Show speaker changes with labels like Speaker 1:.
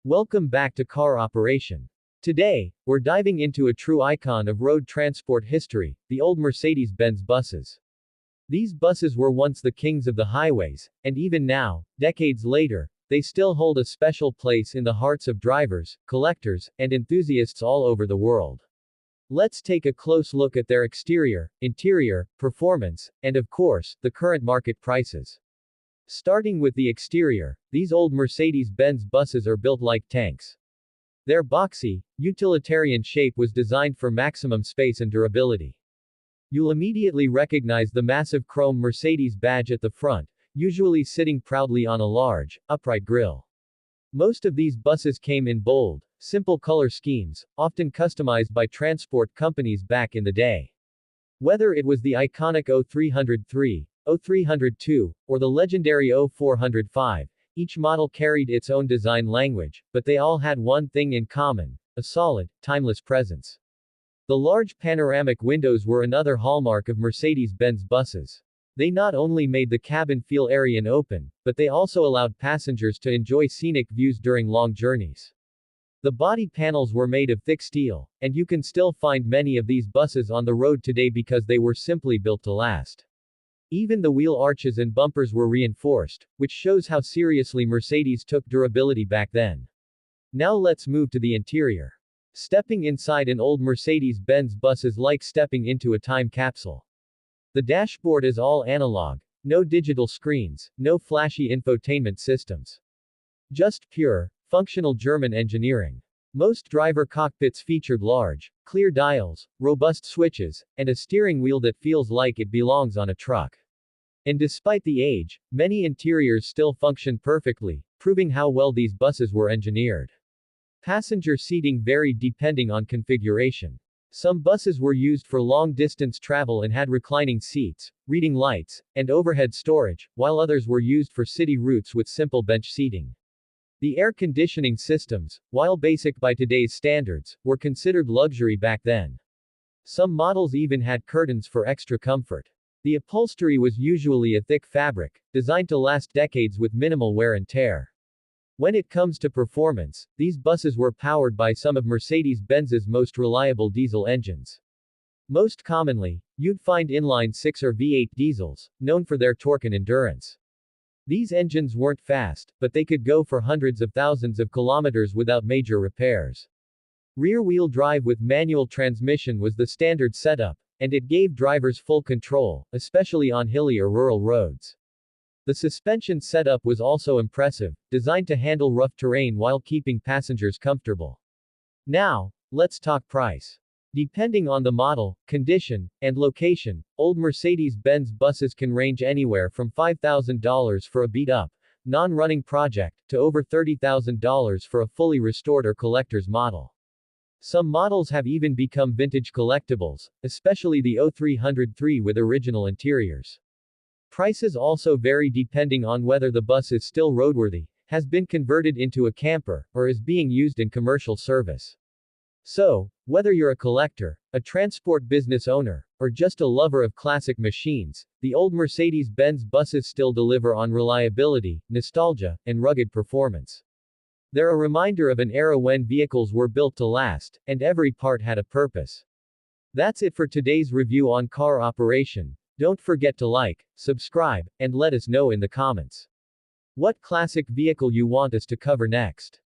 Speaker 1: Welcome back to Car Operation. Today, we're diving into a true icon of road transport history, the old Mercedes-Benz buses. These buses were once the kings of the highways, and even now, decades later, they still hold a special place in the hearts of drivers, collectors, and enthusiasts all over the world. Let's take a close look at their exterior, interior, performance, and of course, the current market prices. Starting with the exterior, these old Mercedes-Benz buses are built like tanks. Their boxy, utilitarian shape was designed for maximum space and durability. You'll immediately recognize the massive chrome Mercedes badge at the front, usually sitting proudly on a large, upright grille. Most of these buses came in bold, simple color schemes, often customized by transport companies back in the day. Whether it was the iconic 0303, 0302, or the legendary 0405, each model carried its own design language, but they all had one thing in common: a solid, timeless presence. The large panoramic windows were another hallmark of Mercedes-Benz buses. They not only made the cabin feel airy and open, but they also allowed passengers to enjoy scenic views during long journeys. The body panels were made of thick steel, and you can still find many of these buses on the road today because they were simply built to last. Even the wheel arches and bumpers were reinforced, which shows how seriously Mercedes took durability back then. Now let's move to the interior. Stepping inside an old Mercedes-Benz bus is like stepping into a time capsule. The dashboard is all analog, no digital screens, no flashy infotainment systems. Just pure, functional German engineering. Most driver cockpits featured large, clear dials, robust switches, and a steering wheel that feels like it belongs on a truck. And despite the age, many interiors still function perfectly, proving how well these buses were engineered. Passenger seating varied depending on configuration. Some buses were used for long-distance travel and had reclining seats, reading lights, and overhead storage, while others were used for city routes with simple bench seating. The air conditioning systems, while basic by today's standards, were considered luxury back then. Some models even had curtains for extra comfort. The upholstery was usually a thick fabric, designed to last decades with minimal wear and tear. When it comes to performance, these buses were powered by some of Mercedes-Benz's most reliable diesel engines. Most commonly, you'd find inline-6 or V8 diesels, known for their torque and endurance. These engines weren't fast, but they could go for hundreds of thousands of kilometers without major repairs. Rear-wheel drive with manual transmission was the standard setup, and it gave drivers full control, especially on hilly or rural roads. The suspension setup was also impressive, designed to handle rough terrain while keeping passengers comfortable. Now, let's talk price. Depending on the model, condition, and location, old Mercedes-Benz buses can range anywhere from $5,000 for a beat-up, non-running project, to over $30,000 for a fully restored or collector's model. Some models have even become vintage collectibles, especially the 0303 with original interiors. Prices also vary depending on whether the bus is still roadworthy, has been converted into a camper, or is being used in commercial service. So, whether you're a collector, a transport business owner, or just a lover of classic machines, the old Mercedes-Benz buses still deliver on reliability, nostalgia, and rugged performance. They're a reminder of an era when vehicles were built to last, and every part had a purpose. That's it for today's review on Car Operation. Don't forget to like, subscribe, and let us know in the comments what classic vehicle you want us to cover next.